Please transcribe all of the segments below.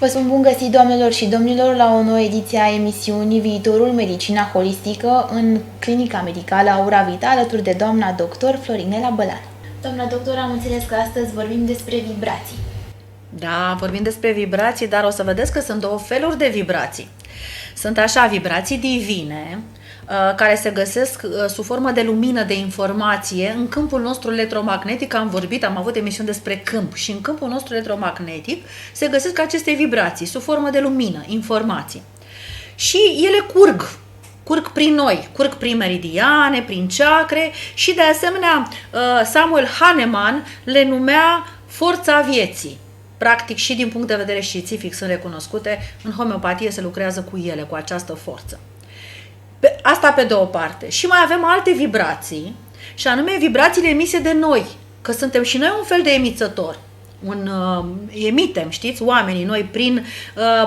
Vă sunt bun găsit, doamnelor și domnilor, la o nouă ediție a emisiunii Viitorul Medicina Holistică în Clinica Medicală Aura Vita, alături de doamna doctor Florinela Balan. Doamna doctor, am înțeles că astăzi vorbim despre vibrații. Da, vorbim despre vibrații, dar o să vedeți că sunt două feluri de vibrații. Sunt așa vibrații divine, care se găsesc sub formă de lumină, de informație în câmpul nostru electromagnetic. Am avut emisiuni despre câmp și în câmpul nostru electromagnetic se găsesc aceste vibrații sub formă de lumină, informații. Și ele curg prin noi, curg prin meridiane, prin chakre și de asemenea Samuel Hahnemann le numea forța vieții. Practic și din punct de vedere științific sunt recunoscute, în homeopatie se lucrează cu ele, cu această forță. Asta pe de o parte. Și mai avem alte vibrații, și anume vibrațiile emise de noi, că suntem și noi un fel de emițători. Emitem, știți, oamenii, noi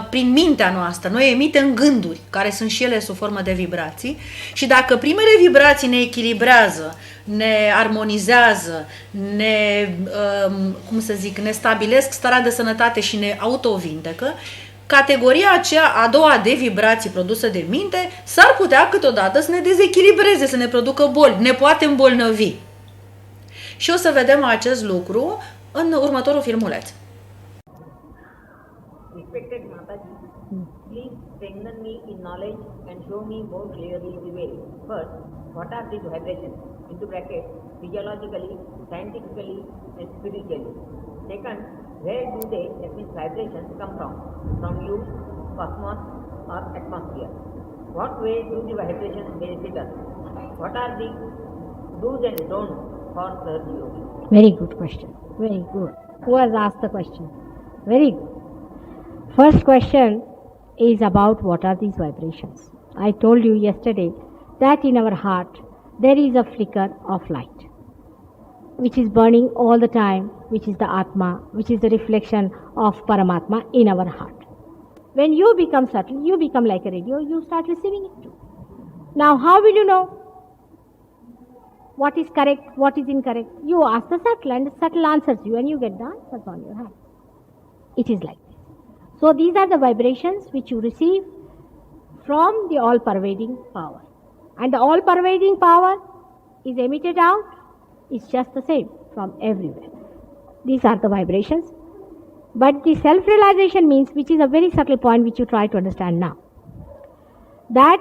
prin mintea noastră, noi emitem gânduri, care sunt și ele sub formă de vibrații, și dacă primele vibrații ne echilibrează, ne armonizează, ne stabilesc starea de sănătate și ne autovindecă, categoria aceea a doua de vibrații produse de minte s-ar putea câteodată să ne dezechilibreze, să ne producă boli, ne poate îmbolnăvi. Și o să vedem acest lucru în următorul filmuleț. Respected Mataji, please strengthen me in knowledge and show me more clearly the way. First, what are these vibrations? Into brackets, physiologically, scientifically, and spiritually. Second, where do they, that means vibrations, come from? From you, cosmos, or atmosphere? What way do the vibrations benefit us? What are the do's and don'ts for Surge Yogi? Very good question. Very good. Who has asked the question? Very good. First question is about what are these vibrations. I told you yesterday that in our heart there is a flicker of light, which is burning all the time, which is the Atma, which is the reflection of Paramatma in our heart. When you become subtle, you become like a radio, you start receiving it too. Now, how will you know what is correct, what is incorrect? You ask the subtle and the subtle answers you and you get the answers on your hand. It is like this. So these are the vibrations which you receive from the all-pervading power. And the all-pervading power is emitted out, it's just the same from everywhere. These are the vibrations. But the self-realization means, which is a very subtle point which you try to understand now, that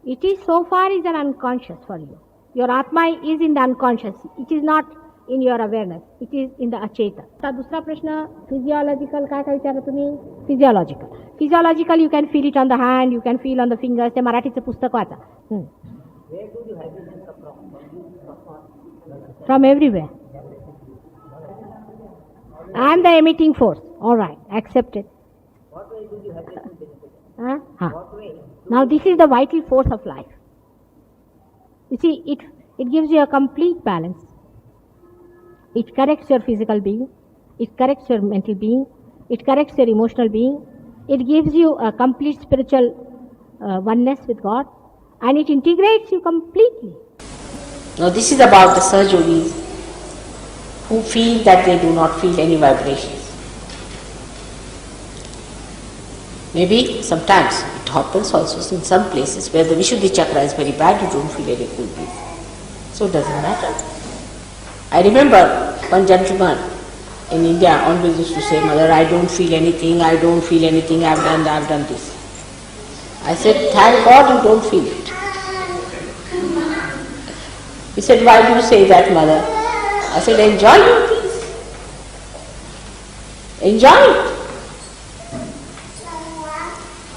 it is so far is an unconscious for you. Your Atma is in the unconscious. It is not in your awareness. It is in the acheta. आता दुसरा प्रश्न, physiological काय विचारलं तुम्ही? Physiological. Physiological you can feel it on the hand, you can feel on the fingers. ते मराठीचं पुस्तक वाचा. Where do the vibrations come from? From everywhere. I am the emitting force. All right, accepted. What way do the vibrations benefit us? What way? Now this is the vital force of life. You see, it gives you a complete balance. It corrects your physical being. It corrects your mental being. It corrects your emotional being. It gives you a complete spiritual oneness with God. And it integrates you completely. Now this is about the Surge Yogis who feel that they do not feel any vibrations. Maybe sometimes it happens also in some places where the Vishuddhi chakra is very bad, you don't feel any cool breeze. So it doesn't matter. I remember one gentleman in India always used to say, "Mother, I don't feel anything, I don't feel anything, I've done this." I said, "Thank God you don't feel it." He said, "Why do you say that, Mother?" I said, "Enjoy your peace. Enjoy it."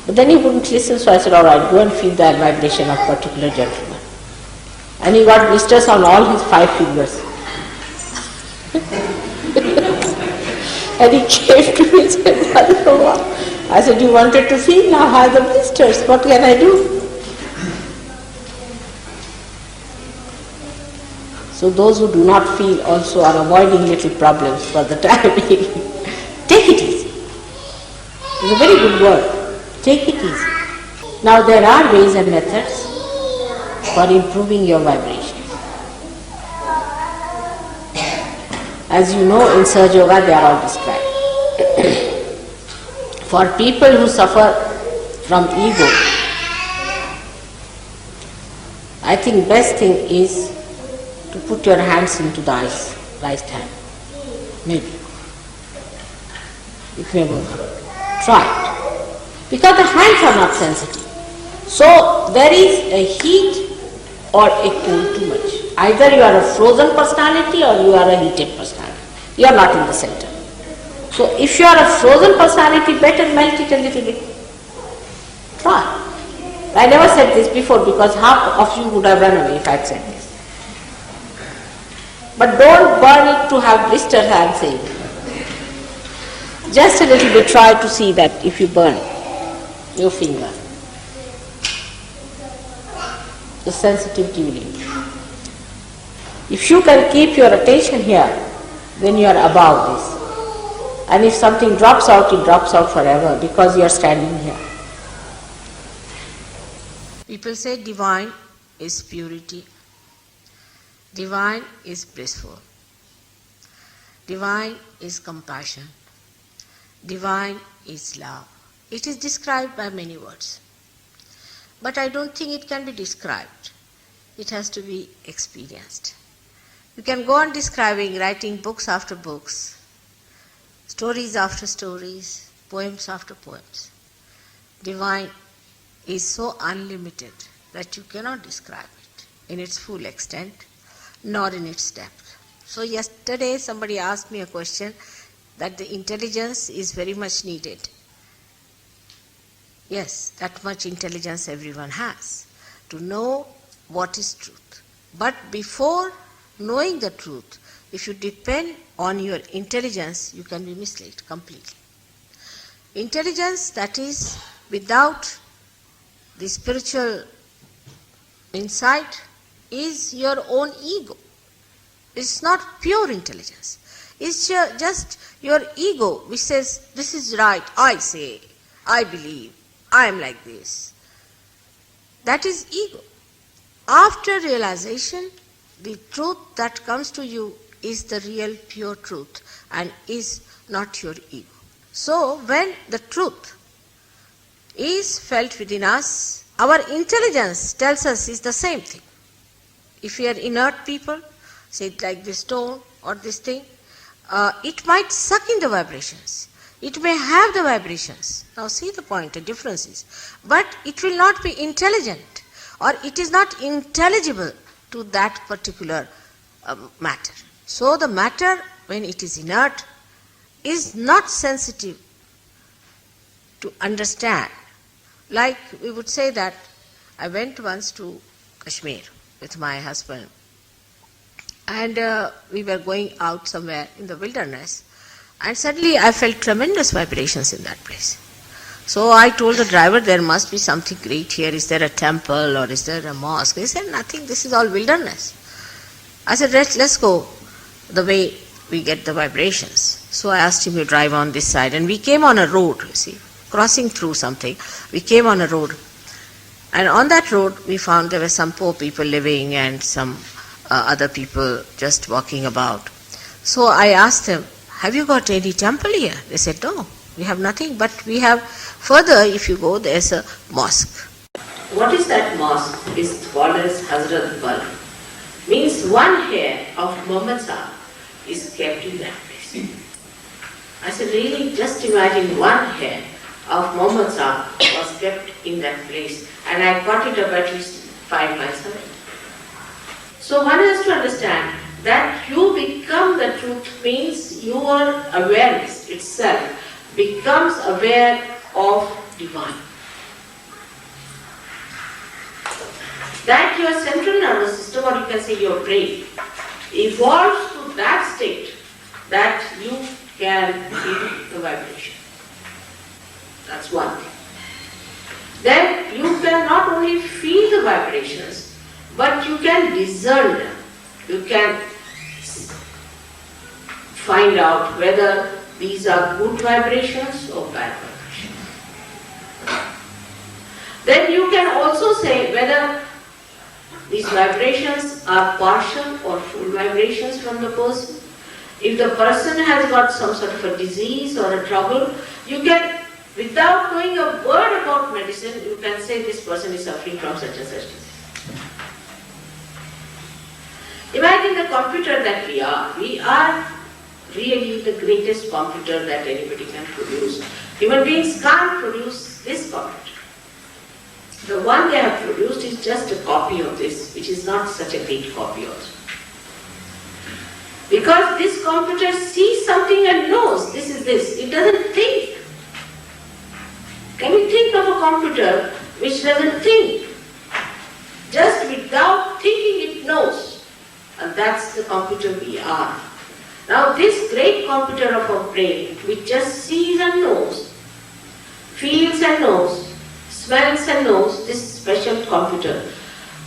But then he wouldn't listen, so I said, "All right, go and feel the vibration of particular gentleman." And he got blisters on all his 5 fingers. And he came to me and said, "Mother, what?" I said, "You wanted to feel, now have the blisters. What can I do?" So those who do not feel also are avoiding little problems for the time being. Take it easy. It's a very good word. Take it easy. Now there are ways and methods for improving your vibration. As you know, in Surge Yoga they are all described. For people who suffer from ego, I think best thing is to put your hands into the eyes, right hand. Maybe. It may work. Try it. Because the hands are not sensitive. So there is a heat or a cool too much. Either you are a frozen personality or you are a heated personality. You are not in the center. So if you are a frozen personality, better melt it a little bit. Try. I never said this before because half of you would have run away if I had said this. But don't burn it to have blisters, I am saying. Just a little bit, try to see that if you burn your finger, the sensitivity will improve. If you can keep your attention here, then you are above this. And if something drops out, it drops out forever because you are standing here. People say divine is purity. Divine is blissful. Divine is compassion. Divine is love. It is described by many words. But I don't think it can be described. It has to be experienced. You can go on describing, writing books after books, stories after stories, poems after poems. Divine is so unlimited that you cannot describe it in its full extent, nor in its depth. So yesterday somebody asked me a question that the intelligence is very much needed. Yes, that much intelligence everyone has to know what is truth. But before knowing the truth, if you depend on your intelligence, you can be misled completely. Intelligence that is without the spiritual insight is your own ego. It's not pure intelligence. It's just your ego which says, this is right, I say, I believe, I am like this. That is ego. After realization, the truth that comes to you is the real pure truth and is not your ego. So when the truth is felt within us, our intelligence tells us is the same thing. If we are inert people, say like this stone or this thing, it might suck in the vibrations. It may have the vibrations. Now see the point, the differences. But it will not be intelligent, or it is not intelligible to that particular matter. So the matter, when it is inert, is not sensitive to understand. Like we would say that I went once to Kashmir with my husband, and we were going out somewhere in the wilderness, and suddenly I felt tremendous vibrations in that place. So I told the driver, there must be something great here. Is there a temple or is there a mosque? He said, nothing, this is all wilderness. I said, let's go the way we get the vibrations. So I asked him to drive on this side, and we came on a road, you see, crossing through something. We came on a road, and on that road we found there were some poor people living and some other people just walking about. So I asked them, have you got any temple here? They said, no, we have nothing, but we have further, if you go, there's a mosque. What is that mosque? Is called as Hazrat Bal. Means one hair of Muhammad Sahib is kept in that place. I said, really, just imagine one hair of Muhammad Sahib was kept in that place, and I got it up at least 5 miles away. So one has to understand that you become the truth means your awareness itself becomes aware of divine. That your central nervous system, or you can say your brain, evolves to that state that you can feel the vibration. That's one thing. Then you can not only feel the vibrations, but you can discern them. You can find out whether these are good vibrations or bad vibrations. Then you can also say whether these vibrations are partial or full vibrations from the person. If the person has got some sort of a disease or a trouble, you can Without knowing a word about medicine, you can say this person is suffering from such and such disease. Imagine the computer that we are. We are really the greatest computer that anybody can produce. Human beings can't produce this computer. The one they have produced is just a copy of this, which is not such a great copy also. Because this computer sees something and knows this is this. It doesn't think. Can you think of a computer which doesn't think? Just without thinking it knows. And that's the computer we are. Now this great computer of our brain, which just sees and knows, feels and knows, smells and knows, this special computer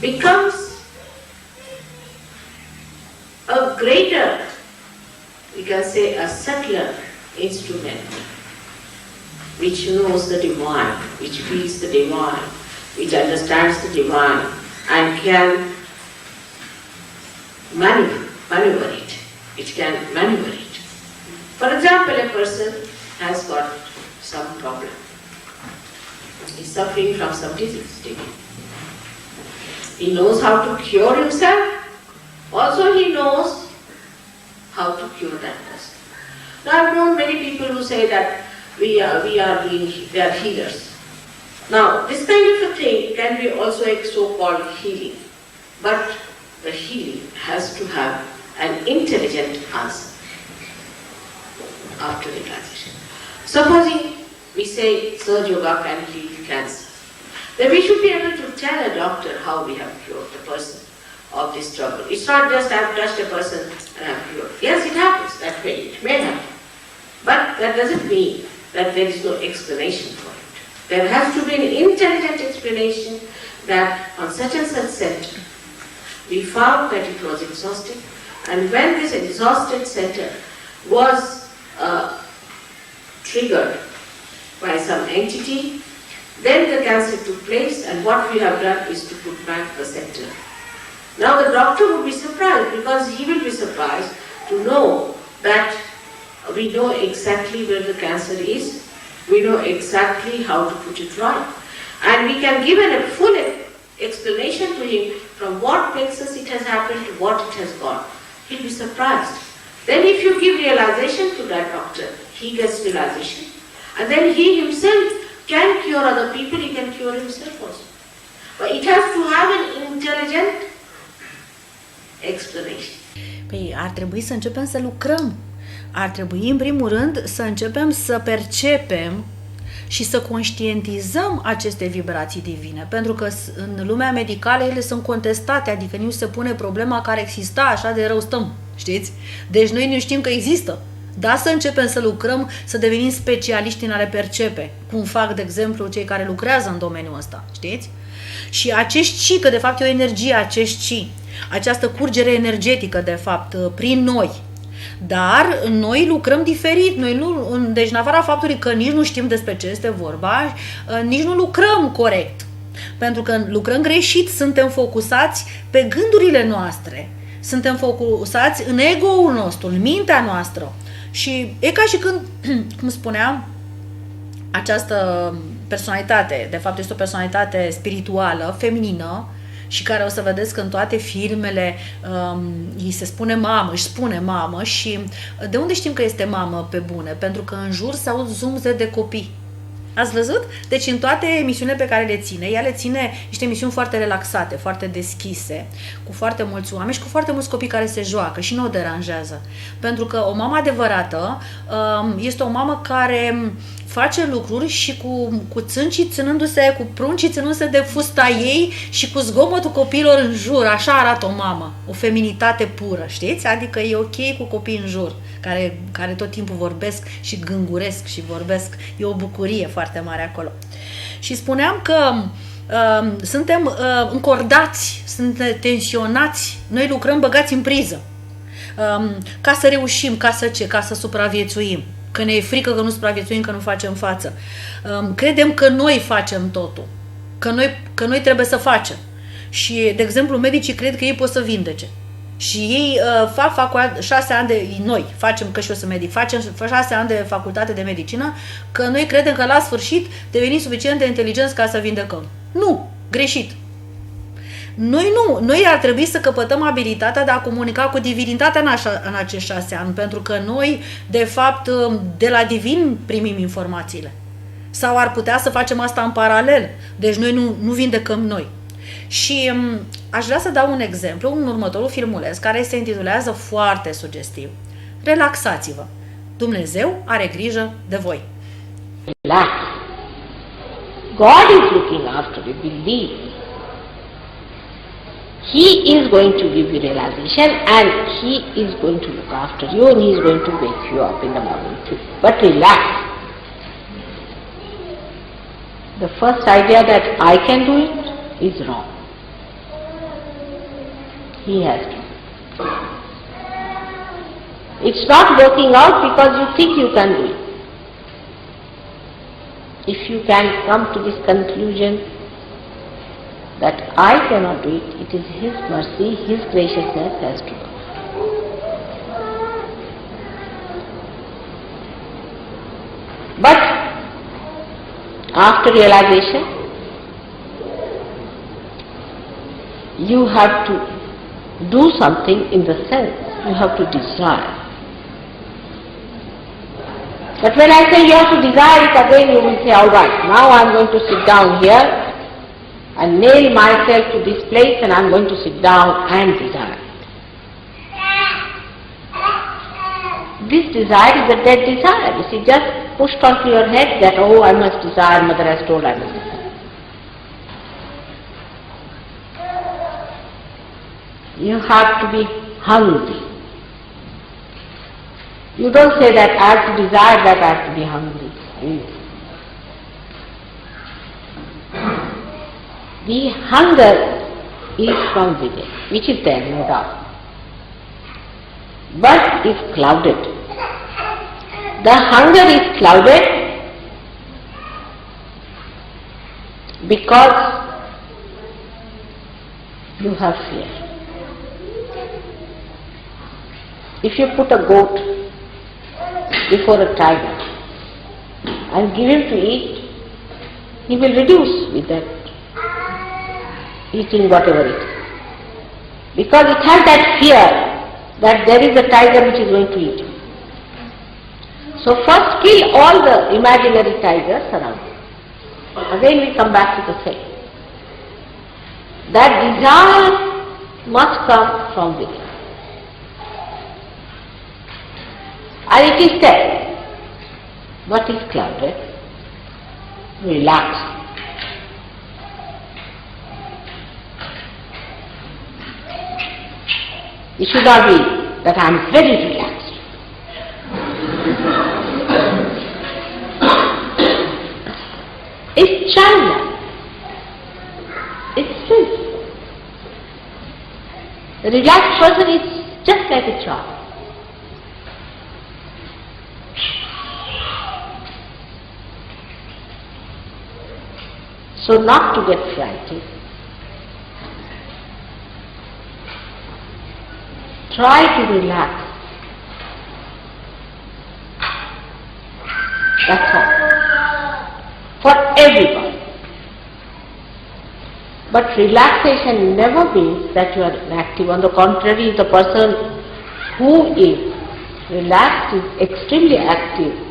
becomes a greater, we can say a subtler instrument, which knows the divine, which feels the divine, which understands the divine and can maneuver it. It can maneuver it. For example, a person has got some problem. He's suffering from some disease. He knows how to cure himself. Also he knows how to cure that person. Now I've known many people who say that they are healers. Now this kind of a thing can be also a so-called healing. But the healing has to have an intelligent answer after realization. Supposing we say Surge Yoga can heal cancer, then we should be able to tell a doctor how we have cured the person of this trouble. It's not just I have touched a person and I have cured. Yes, it happens that way, it may happen. But that doesn't mean that there is no explanation for it. There has to be an intelligent explanation that on such and such center, we found that it was exhausted, and when this exhausted center was triggered by some entity, then the cancer took place, and what we have done is to put back the center. Now the doctor would be surprised, because he will be surprised to know that we know exactly where the cancer is, we know exactly how to put it right, and we can give a full explanation to him from what plexus it has happened to what it has gone. He'll be surprised. Then if you give realization to that doctor, he gets realization. And then he himself can cure other people, he can cure himself also. But it has to have an intelligent explanation. Păi ar trebui să începem să lucrăm. Ar trebui, în primul rând, să începem să percepem și să conștientizăm aceste vibrații divine, pentru că în lumea medicală ele sunt contestate, adică nu se pune problema care exista, așa de rău stăm, știți? Deci noi nu știm că există. Da, să începem să lucrăm, să devenim specialiști în a le percepe, cum fac, de exemplu, cei care lucrează în domeniul ăsta, știți? Și acești chi, că de fapt e o energie, acești chi, această curgere energetică, de fapt, prin noi. Dar noi lucrăm diferit, deci în afara faptului că nici nu știm despre ce este vorba, nici nu lucrăm corect. Pentru că lucrăm greșit, suntem focusați pe gândurile noastre, suntem focusați în ego-ul nostru, în mintea noastră. Și e ca și când, cum spuneam, această personalitate, de fapt este o personalitate spirituală, feminină, și care o să vedeți că în toate filmele îi se spune mamă, își spune mamă. Și de unde știm că este mamă pe bune? Pentru că în jur se aud zumze de copii. Ați văzut? Deci în toate emisiunile pe care le ține, ea le ține niște emisiuni foarte relaxate, foarte deschise, cu foarte mulți oameni și cu foarte mulți copii care se joacă și nu o deranjează. Pentru că o mamă adevărată este o mamă care face lucruri și cu țâncii ținându-se, cu pruncii ținându-se de fusta ei și cu zgomotul copiilor în jur. Așa arată o mamă, o feminitate pură, știți? Adică e ok cu copii în jur, care tot timpul vorbesc și gânguresc și vorbesc. E o bucurie foarte mare acolo. Și spuneam că suntem încordați, suntem tensionați, noi lucrăm băgați în priză. Ca să reușim, ca să supraviețuim. Că ne e frică că nu supraviețuim, că nu facem față. Credem că noi facem totul. Că noi trebuie să facem. Și, de exemplu, medicii cred că ei pot să vindece. Și ei fac 6 ani de, noi facem, că și eu sunt medic, facem 6 ani de facultate de medicină, că noi credem că la sfârșit devenim suficient de inteligenți ca să vindecăm. Nu, greșit. Noi ar trebui să căpătăm abilitatea de a comunica cu divinitatea în acești 6 ani, pentru că noi, de fapt, de la divin primim informațiile. Sau ar putea să facem asta în paralel, deci noi nu vindecăm noi. Și aș vrea să dau un exemplu în următorul filmuleț, care se intitulează foarte sugestiv. Relaxați-vă. Dumnezeu are grijă de voi. Relax. God is looking after you, believe. He is going to give you realization and He is going to look after you and He is going to wake you up in the morning too. But relax. The first idea that I can do it is wrong. He has to. It's not working out because you think you can do it. If you can come to this conclusion that I cannot do it, it is His mercy, His graciousness has to do. But after realization, you have to do something in the sense, you have to desire. But when I say you have to desire it, again you will say, all right, now I am going to sit down here and nail myself to this place and I am going to sit down and desire. This desire is a dead desire. You see, just pushed onto your head that, oh, I must desire, Mother has told I must desire. You have to be hungry. You don't say that I have to desire that I have to be hungry. The hunger is from within, which is there, no doubt, but is clouded. The hunger is clouded because you have fear. If you put a goat before a tiger and give him to eat, he will reduce with that eating whatever it is. Because it has that fear that there is a tiger which is going to eat you. So first kill all the imaginary tigers around you. Again we come back to the same. That desire must come from within. And it is there. What is clouded? Relax. It should not be that I am very relaxed. It's childlike. It's simple. The relaxed person is just like a child. So not to get frantic, try to relax. That's all. For everyone. But relaxation never means that you are inactive. On the contrary, the person who is relaxed is extremely active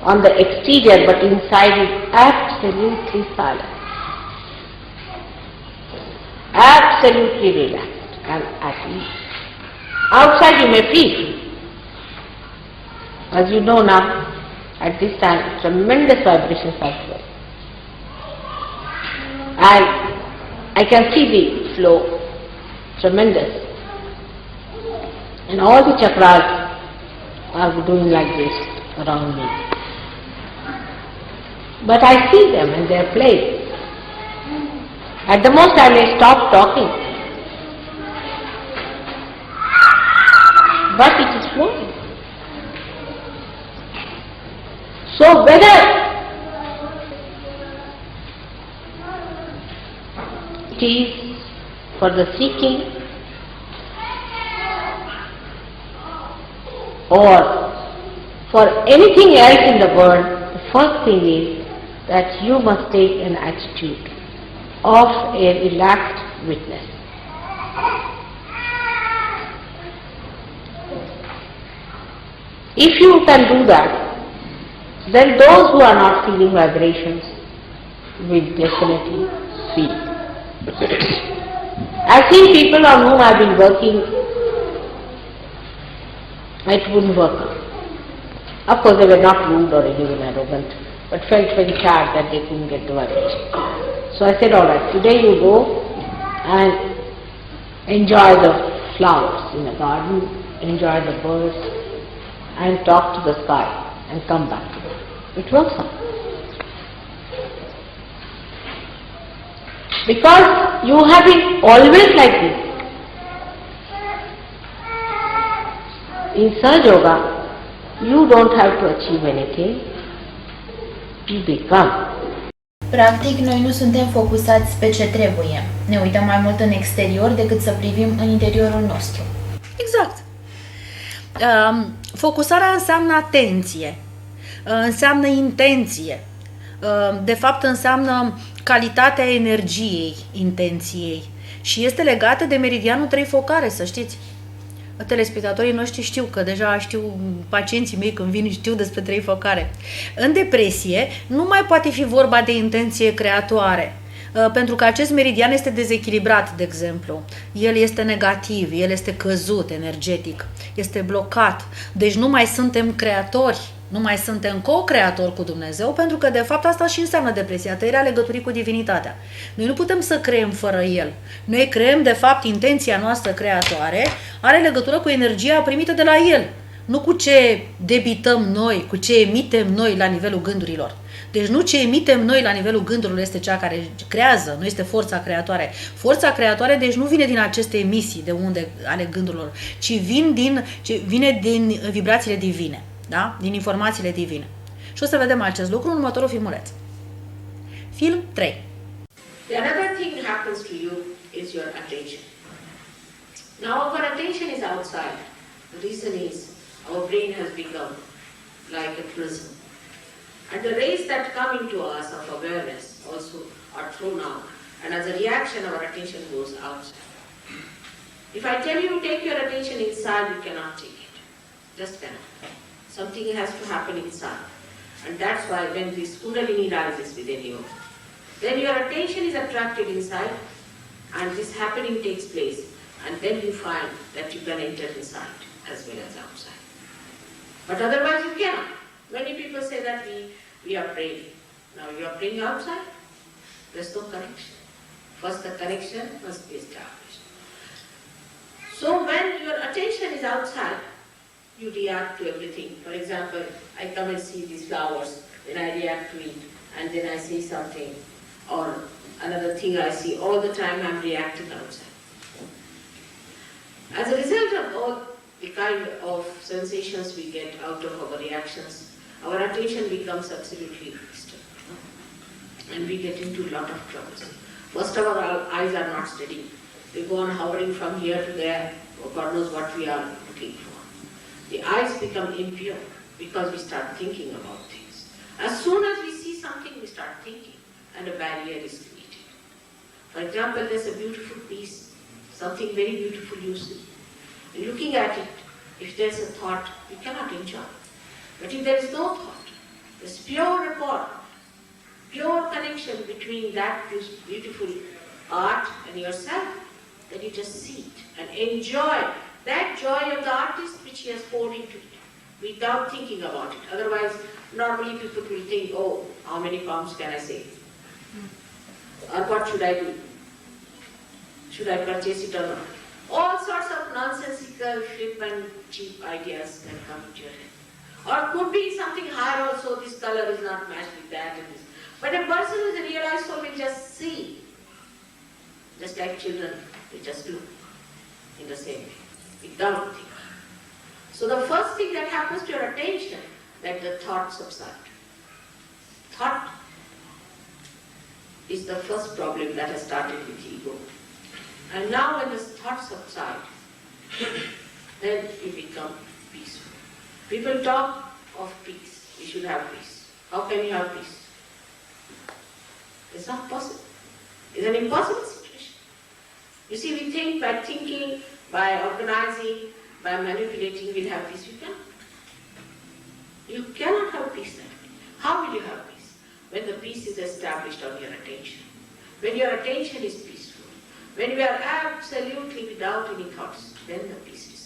on the exterior, but inside is absolutely silent. Absolutely relaxed and at ease. Outside you may feel. As you know now, at this time, tremendous vibrations are flowing. And I can see the flow, tremendous. And all the chakras are doing like this around me. But I see them and they are playing. At the most I may stop talking. But it is flowing. So whether it is for the seeking or for anything else in the world, the first thing is that you must take an attitude of a relaxed witness. If you can do that, then those who are not feeling vibrations will definitely feel. I've seen people on whom I've been working, it wouldn't work. Of course they were not rude or even arrogant, but felt very sad that they couldn't get the vibration. So I said, alright, today you go and enjoy the flowers in the garden, enjoy the birds, and talk to the sky and come back. It works out. Because you have been always like this. In Sahaja Yoga, you don't have to achieve anything, you become. Practic, noi nu suntem focusați pe ce trebuie. Ne uităm mai mult în exterior decât să privim în interiorul nostru. Exact. Focusarea înseamnă atenție, înseamnă intenție, de fapt înseamnă calitatea energiei intenției și este legată de meridianul 3 focare, să știți. Telespectatorii noștri știu că deja știu, pacienții mei când vin știu despre 3 focare. În depresie nu mai poate fi vorba de intenție creatoare, pentru că acest meridian este dezechilibrat, de exemplu. El este negativ, el este căzut energetic, este blocat. Deci nu mai suntem creatori, nu mai suntem co-creatori cu Dumnezeu, pentru că de fapt asta și înseamnă depresia, tăierea legăturii cu divinitatea. Noi nu putem să creăm fără El. Noi creăm, de fapt, intenția noastră creatoare are legătură cu energia primită de la El, nu cu ce debităm noi, cu ce emitem noi la nivelul gândurilor. Deci nu ce emitem noi la nivelul gândurilor este cea care creează, nu este forța creatoare. Forța creatoare, deci nu vine din aceste emisii de unde ale gândurilor, ci vine din vibrațiile divine, da? Din informațiile divine. Și o să vedem acest lucru în următorul filmuleț. Film 3. The another thing happens to you is your attention. Now our attention is outside. The reason is our brain has become like a prison. And the rays that come into us of awareness also are thrown out. And as a reaction, our attention goes outside. If I tell you take your attention inside, you cannot take it. Just cannot. Something has to happen inside. And that's why when this Kundalini rises within you, then your attention is attracted inside and this happening takes place. And then you find that you can enter inside as well as outside. But otherwise you cannot. Many people say that we are praying. Now you are praying outside, there's no connection. First the connection must be established. So when your attention is outside, you react to everything. For example, I come and see these flowers, then I react to it, and then I say something, or another thing I see, all the time I'm reacting outside. As a result of all the kind of sensations we get out of our reactions, our attention becomes absolutely disturbed. And we get into a lot of troubles. First of all, our eyes are not steady. They go on hovering from here to there, or God knows what we are looking for. The eyes become impure because we start thinking about things. As soon as we see something, we start thinking, and a barrier is created. For example, there's a beautiful piece, something very beautiful you see. And looking at it, if there's a thought, you cannot enjoy. But if there is no thought, there's pure rapport, pure connection between that beautiful art and yourself, then you just see it and enjoy that joy of the artist which he has poured into it without thinking about it. Otherwise, normally people will think, oh, how many pounds can I save? Or what should I do? Should I purchase it or not? All sorts of nonsensical, flip and cheap ideas can come into your head. Or could be something higher also, this color is not matched with that and this. But a person who is a realized soul will just see. Just like children, they just do in the same way, without thinking. So the first thing that happens to your attention, that the thoughts subside. Thought is the first problem that has started with ego. And now when the thoughts subside, then you become peaceful. People talk of peace. We should have peace. How can you have peace? It's not possible. It's an impossible situation. You see, we think by thinking, by organizing, by manipulating, we'll have peace. You can't. You cannot have peace that way. How will you have peace? When the peace is established on your attention. When your attention is peaceful. When you are absolutely without any thoughts, then the peace resides.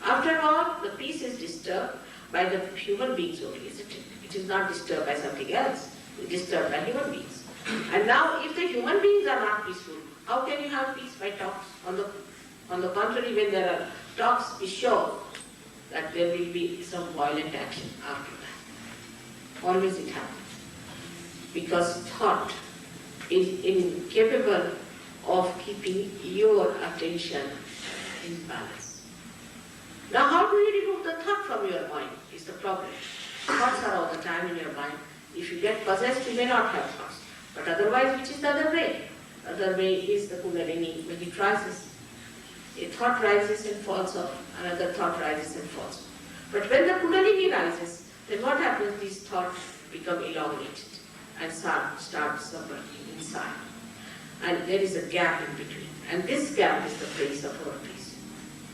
After all, the peace is disturbed by the human beings only, isn't it? It is not disturbed by something else. It is disturbed by human beings. And now, if the human beings are not peaceful, how can you have peace by talks? On the contrary, when there are talks, we show that there will be some violent action after that. Always it happens. Because thought is incapable of keeping your attention in balance. Now, how do you remove the thought from your mind is the problem. Thoughts are all the time in your mind. If you get possessed, you may not have thoughts. But otherwise, which is the other way? The other way is the Kundalini. When it rises, a thought rises and falls off, another thought rises and falls off. But when the Kundalini rises, then what happens? These thoughts become elongated and start subverting inside. And there is a gap in between. And this gap is the place of our peace.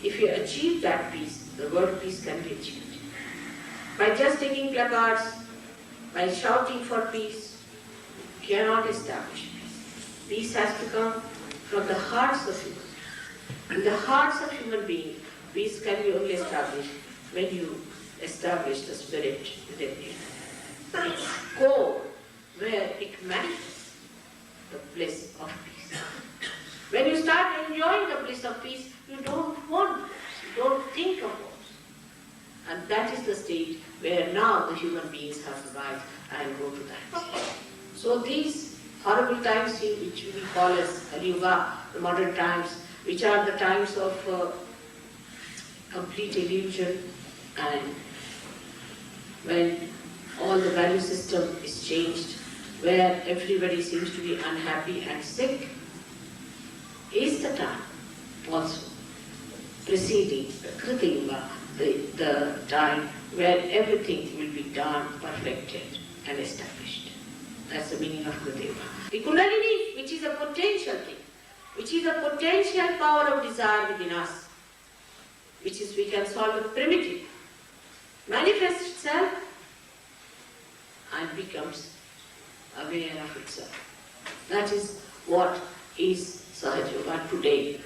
If you achieve that peace, the word peace can be achieved. By just taking placards, by shouting for peace, you cannot establish peace. Peace has to come from the hearts of humans. In the hearts of human beings, peace can be only established when you establish the spirit within you. Its core, where it manifests the bliss of peace. When you start enjoying the bliss of peace, you don't want wars, you don't think of wars. And that is the state where now the human beings have to rise and go to that. So these horrible times which we call as Yuga, the modern times, which are the times of complete illusion, and when all the value system is changed, where everybody seems to be unhappy and sick, is the time also preceding the Krita Yuga, the time where everything will be done, perfected and established. That's the meaning of Krita Yuga. The Kundalini, which is a potential thing, which is a potential power of desire within us, which is we can solve the primitive, manifests itself and becomes aware of itself. That is what is Sahaj Yoga today.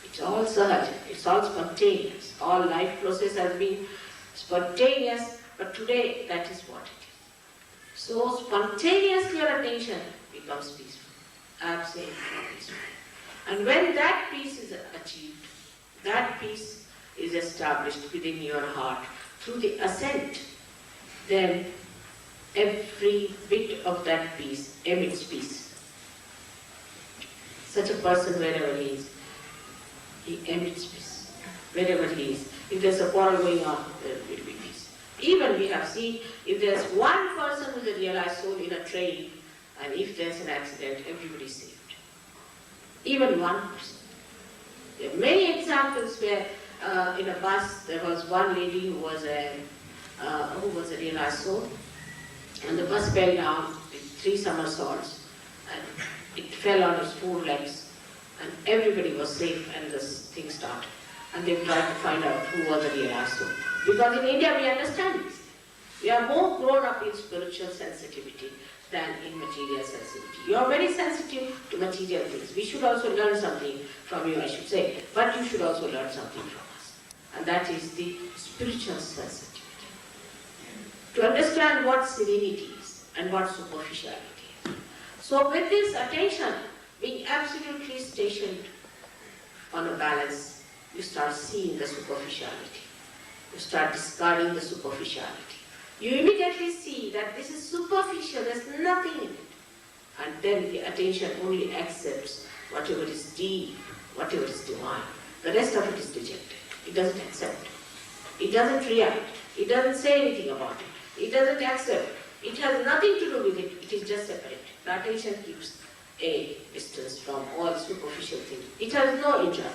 It's all Sahaj, it's all spontaneous. All life process has been spontaneous, but today that is what it is. So spontaneously your attention becomes peaceful, absolutely peaceful. And when that peace is achieved, that peace is established within your heart through the ascent, then every bit of that peace emits peace. Such a person, wherever he is, he emits peace. Wherever he is. If there's a quarrel going on, there will be peace. Even we have seen, if there's one person who is a realized soul in a train, and if there's an accident, everybody is saved. Even one person. There are many examples where in a bus there was one lady who was a realized soul, and the bus fell down with 3 somersaults, and it fell on its 4 legs, and everybody was safe, and this thing started. And they tried to find out who was the realized soul. Because in India we understand this. We are more grown up in spiritual sensitivity than in material sensitivity. You are very sensitive to material things. We should also learn something from you, I should say. But you should also learn something from us. And that is the spiritual sensitivity. To understand what serenity is and what superficiality is. So with this attention being absolutely stationed on a balance, you start seeing the superficiality. You start discarding the superficiality. You immediately see that this is superficial, there's nothing in it. And then the attention only accepts whatever is deep, whatever is divine. The rest of it is rejected. It doesn't accept. It doesn't react. It doesn't say anything about it. It doesn't accept. It has nothing to do with it. It is just separate. The attention keeps a distance from all superficial things. It has no enjoyment.